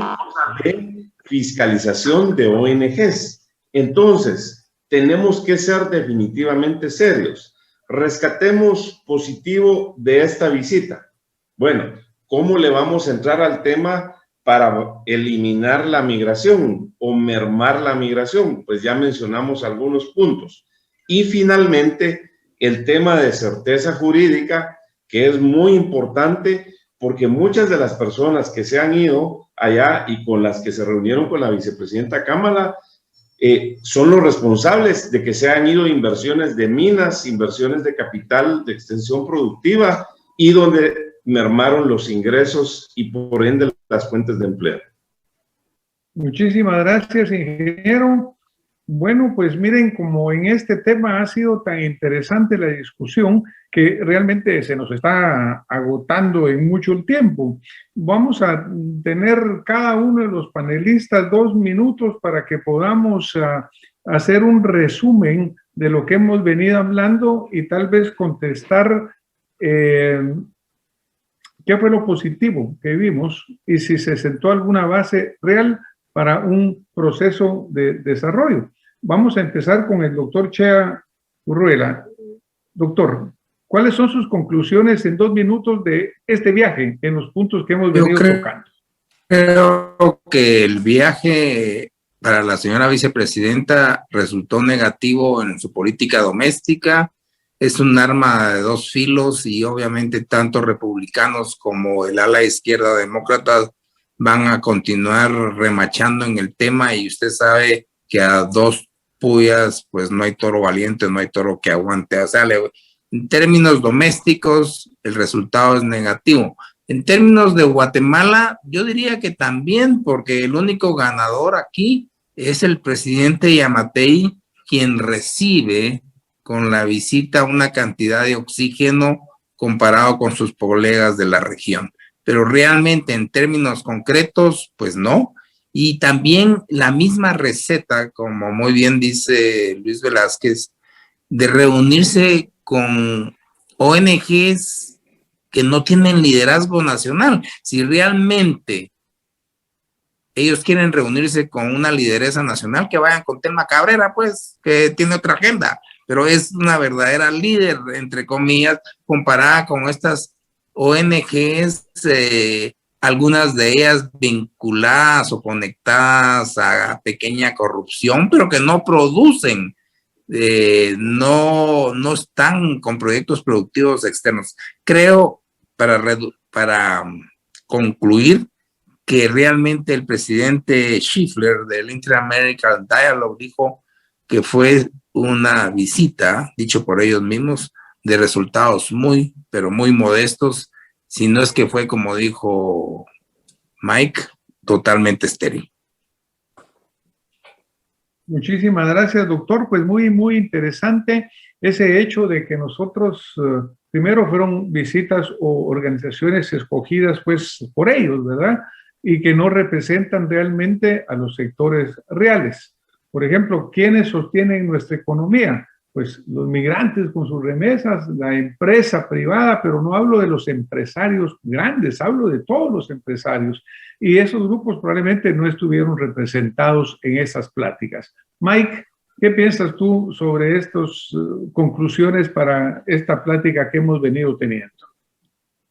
de fiscalización de ONGs. Entonces, tenemos que ser definitivamente serios. Rescatemos positivo de esta visita. Bueno, ¿cómo le vamos a entrar al tema para eliminar la migración o mermar la migración? Pues ya mencionamos algunos puntos. Y finalmente, el tema de certeza jurídica, que es muy importante porque muchas de las personas que se han ido allá y con las que se reunieron con la vicepresidenta Kamala son los responsables de que se han ido inversiones de minas, inversiones de capital, de extensión productiva y donde mermaron los ingresos y por ende las fuentes de empleo. Muchísimas gracias, ingeniero. Bueno, pues miren, como en este tema ha sido tan interesante la discusión que realmente se nos está agotando en mucho tiempo. Vamos a tener cada uno de los panelistas 2 minutos para que podamos hacer un resumen de lo que hemos venido hablando y tal vez contestar qué fue lo positivo que vimos y si se sentó alguna base real para un proceso de desarrollo. Vamos a empezar con el doctor Chea Urruela. Doctor, ¿cuáles son sus conclusiones en 2 minutos de este viaje en los puntos que hemos venido tocando? Creo que el viaje para la señora vicepresidenta resultó negativo en su política doméstica. Es un arma de 2 filos y obviamente tanto republicanos como el ala izquierda demócrata van a continuar remachando en el tema, y usted sabe que a dos puyas, pues no hay toro valiente, no hay toro que aguante. O sea, en términos domésticos, el resultado es negativo. En términos de Guatemala, yo diría que también, porque el único ganador aquí es el presidente Yamatei, quien recibe con la visita una cantidad de oxígeno comparado con sus colegas de la región. Pero realmente en términos concretos, pues no. Y también la misma receta, como muy bien dice Luis Velázquez, de reunirse con ONGs que no tienen liderazgo nacional. Si realmente ellos quieren reunirse con una lideresa nacional, que vayan con Telma Cabrera, pues, que tiene otra agenda, pero es una verdadera líder, entre comillas, comparada con estas ONGs, algunas de ellas vinculadas o conectadas a pequeña corrupción, pero que no producen, no están con proyectos productivos externos. Creo, para concluir, que realmente el presidente Schiffler del Inter-American Dialogue dijo que fue una visita, dicho por ellos mismos, de resultados muy, pero muy modestos, si no es que fue, como dijo Mike, totalmente estéril. Muchísimas gracias, doctor. Pues muy interesante ese hecho de que nosotros, primero fueron visitas o organizaciones escogidas pues por ellos, ¿verdad? Y que no representan realmente a los sectores reales. Por ejemplo, ¿quiénes sostienen nuestra economía? Pues los migrantes con sus remesas, la empresa privada, pero no hablo de los empresarios grandes, hablo de todos los empresarios. Y esos grupos probablemente no estuvieron representados en esas pláticas. Mike, ¿qué piensas tú sobre estas conclusiones para esta plática que hemos venido teniendo?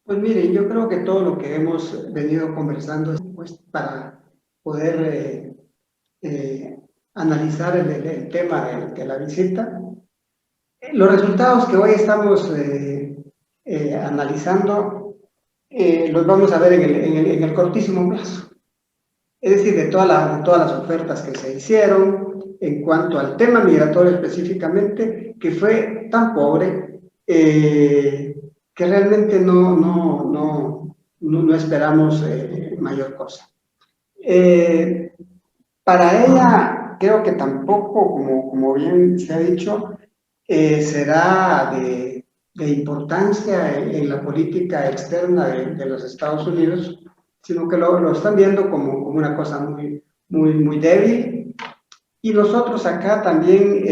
Pues miren, yo creo que todo lo que hemos venido conversando es pues, para poder analizar el tema de la visita. Los resultados que hoy estamos analizando los vamos a ver en el cortísimo plazo. Es decir, de todas las ofertas que se hicieron en cuanto al tema migratorio específicamente, que fue tan pobre que realmente no esperamos mayor cosa. Para ella, creo que tampoco, como bien se ha dicho, será de importancia en la política externa de los Estados Unidos, sino que lo están viendo como una cosa muy débil. Y nosotros acá también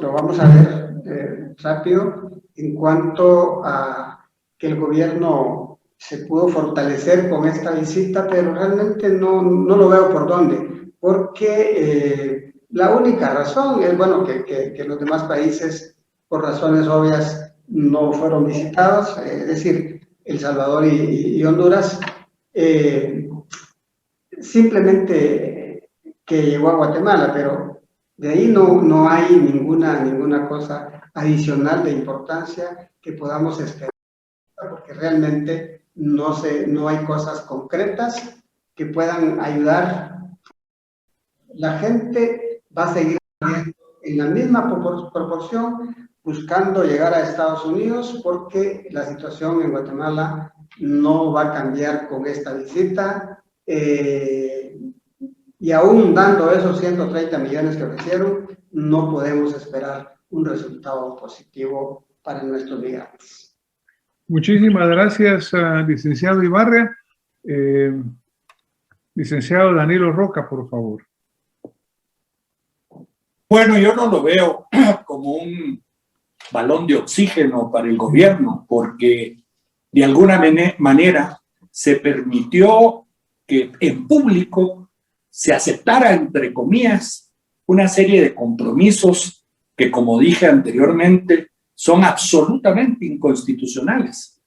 lo vamos a ver rápido, en cuanto a que el gobierno se pudo fortalecer con esta visita, pero realmente no lo veo por dónde, porque la única razón es, bueno, que los demás países, por razones obvias, no fueron visitados, es decir, El Salvador y Honduras, simplemente que llegó a Guatemala, pero de ahí no hay ninguna cosa adicional de importancia que podamos esperar, porque realmente no hay cosas concretas que puedan ayudar. La gente va a seguir en la misma proporción buscando llegar a Estados Unidos, porque la situación en Guatemala no va a cambiar con esta visita, y aún dando esos 130 millones que ofrecieron, no podemos esperar un resultado positivo para nuestros migrantes. Muchísimas gracias, licenciado Ibarra. Licenciado Danilo Roca, por favor. Bueno, yo no lo veo como un balón de oxígeno para el gobierno, porque de alguna manera se permitió que en público se aceptara, entre comillas, una serie de compromisos que, como dije anteriormente, son absolutamente inconstitucionales.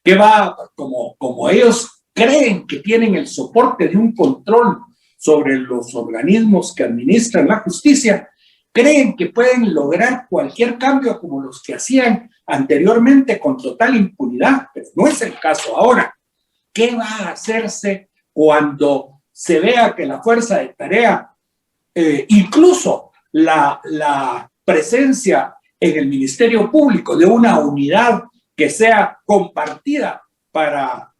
Que va, como ellos creen que tienen el soporte de un control sobre los organismos que administran la justicia, creen que pueden lograr cualquier cambio como los que hacían anteriormente con total impunidad, pero no es el caso ahora. ¿Qué va a hacerse cuando se vea que la fuerza de tarea, incluso la presencia en el Ministerio Público de una unidad que sea compartida para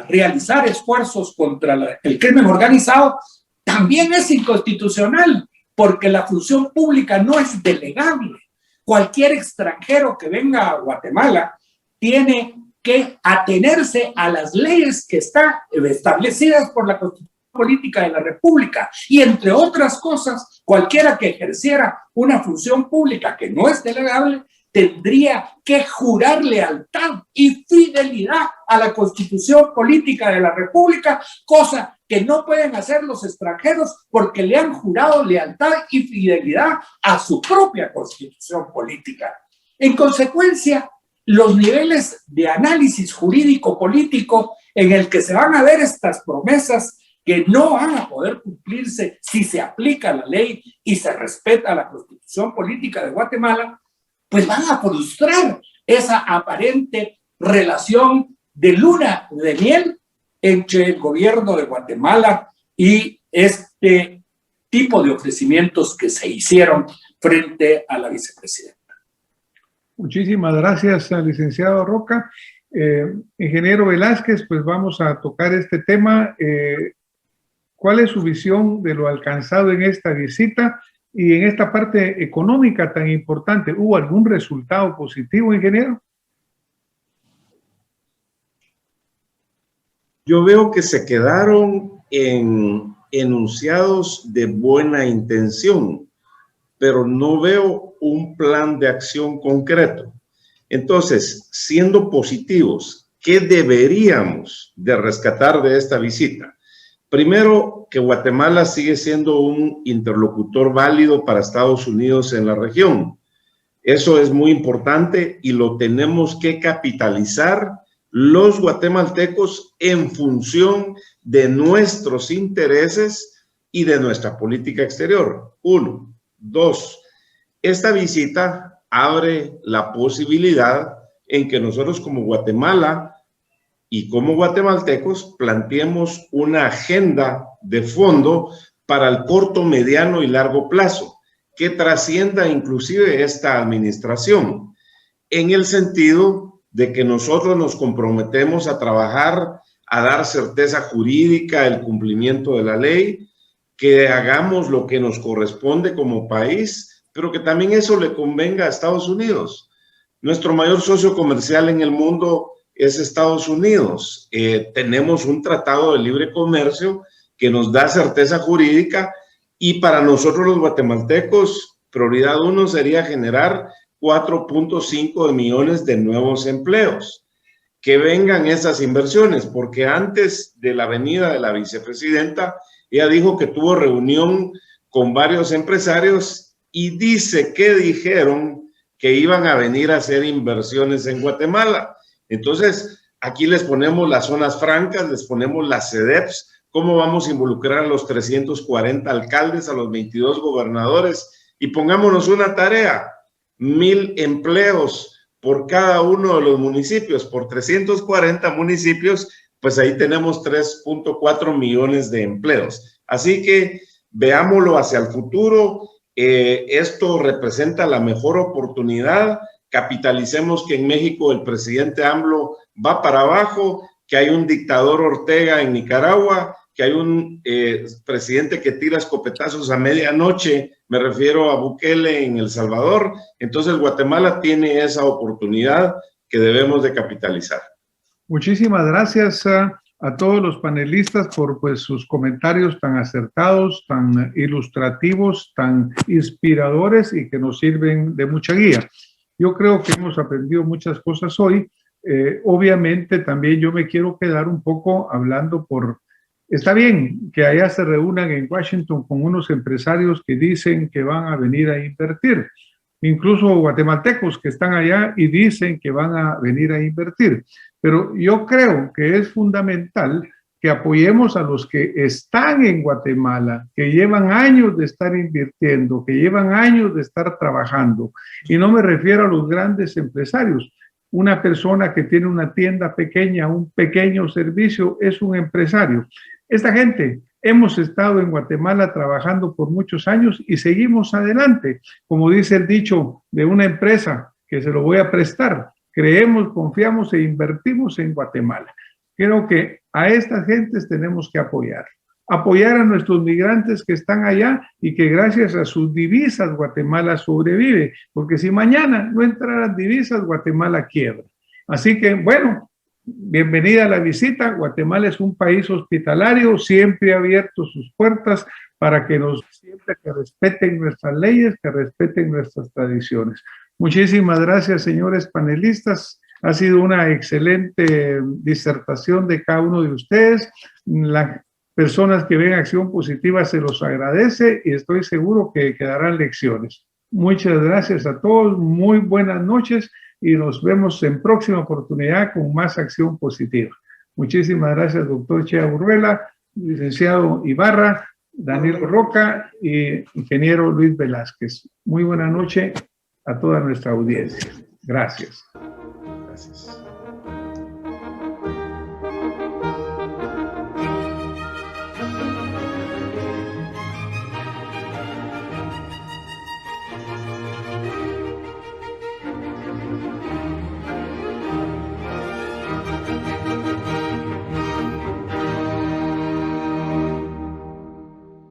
realizar esfuerzos contra el crimen organizado, también es inconstitucional, porque la función pública no es delegable. Cualquier extranjero que venga a Guatemala tiene que atenerse a las leyes que están establecidas por la Constitución Política de la República, y entre otras cosas, cualquiera que ejerciera una función pública que no es delegable tendría que jurar lealtad y fidelidad a la Constitución Política de la República, cosa que no pueden hacer los extranjeros porque le han jurado lealtad y fidelidad a su propia Constitución Política. En consecuencia, los niveles de análisis jurídico-político en el que se van a ver estas promesas que no van a poder cumplirse si se aplica la ley y se respeta la Constitución Política de Guatemala, pues van a frustrar esa aparente relación de luna de miel entre el gobierno de Guatemala y este tipo de ofrecimientos que se hicieron frente a la vicepresidenta. Muchísimas gracias, licenciado Roca. Ingeniero Velázquez, pues vamos a tocar este tema. ¿Cuál es su visión de lo alcanzado en esta visita y en esta parte económica tan importante? ¿Hubo algún resultado positivo, ingeniero? Yo veo que se quedaron en enunciados de buena intención, pero no veo un plan de acción concreto. Entonces, siendo positivos, ¿qué deberíamos de rescatar de esta visita? Primero, que Guatemala sigue siendo un interlocutor válido para Estados Unidos en la región. Eso es muy importante y lo tenemos que capitalizar los guatemaltecos en función de nuestros intereses y de nuestra política exterior. 1. 2. Esta visita abre la posibilidad en que nosotros como Guatemala y como guatemaltecos planteemos una agenda de fondo para el corto, mediano y largo plazo, que trascienda inclusive esta administración, en el sentido de que nosotros nos comprometemos a trabajar, a dar certeza jurídica, el cumplimiento de la ley, que hagamos lo que nos corresponde como país, pero que también eso le convenga a Estados Unidos. Nuestro mayor socio comercial en el mundo es Estados Unidos. Tenemos un tratado de libre comercio que nos da certeza jurídica y para nosotros los guatemaltecos, prioridad 1 sería generar 4.5 millones de nuevos empleos. Que vengan esas inversiones, porque antes de la venida de la vicepresidenta, ella dijo que tuvo reunión con varios empresarios y dice que dijeron que iban a venir a hacer inversiones en Guatemala. Entonces, aquí les ponemos las zonas francas, les ponemos las CEDEPs, cómo vamos a involucrar a los 340 alcaldes, a los 22 gobernadores, y pongámonos una tarea, 1,000 empleos por cada uno de los municipios, por 340 municipios, pues ahí tenemos 3.4 millones de empleos. Así que veámoslo hacia el futuro, esto representa la mejor oportunidad. Capitalicemos que en México el presidente AMLO va para abajo, que hay un dictador Ortega en Nicaragua, que hay un presidente que tira escopetazos a medianoche, me refiero a Bukele en El Salvador. Entonces Guatemala tiene esa oportunidad que debemos de capitalizar. Muchísimas gracias a todos los panelistas por pues, sus comentarios tan acertados, tan ilustrativos, tan inspiradores y que nos sirven de mucha guía. Yo creo que hemos aprendido muchas cosas hoy. Obviamente también yo me quiero quedar un poco hablando por... Está bien que allá se reúnan en Washington con unos empresarios que dicen que van a venir a invertir, incluso guatemaltecos que están allá y dicen que van a venir a invertir. Pero yo creo que es fundamental que apoyemos a los que están en Guatemala, que llevan años de estar invirtiendo, que llevan años de estar trabajando. Y no me refiero a los grandes empresarios. Una persona que tiene una tienda pequeña, un pequeño servicio, es un empresario. Esta gente hemos estado en Guatemala trabajando por muchos años y seguimos adelante. Como dice el dicho de una empresa que se lo voy a prestar, creemos, confiamos e invertimos en Guatemala. Creo que a estas gentes tenemos que apoyar a nuestros migrantes que están allá y que gracias a sus divisas Guatemala sobrevive, porque si mañana no entraran divisas, Guatemala quiebra. Así que, bueno, bienvenida a la visita. Guatemala es un país hospitalario, siempre ha abierto sus puertas para que siempre que respeten nuestras leyes, que respeten nuestras tradiciones. Muchísimas gracias, señores panelistas. Ha sido una excelente disertación de cada uno de ustedes. Las personas que ven Acción Positiva se los agradece y estoy seguro que quedarán lecciones. Muchas gracias a todos, muy buenas noches y nos vemos en próxima oportunidad con más Acción Positiva. Muchísimas gracias, doctor Chea Burruela, licenciado Ibarra, Daniel Roca y ingeniero Luis Velázquez. Muy buena noche a toda nuestra audiencia. Gracias. Gracias.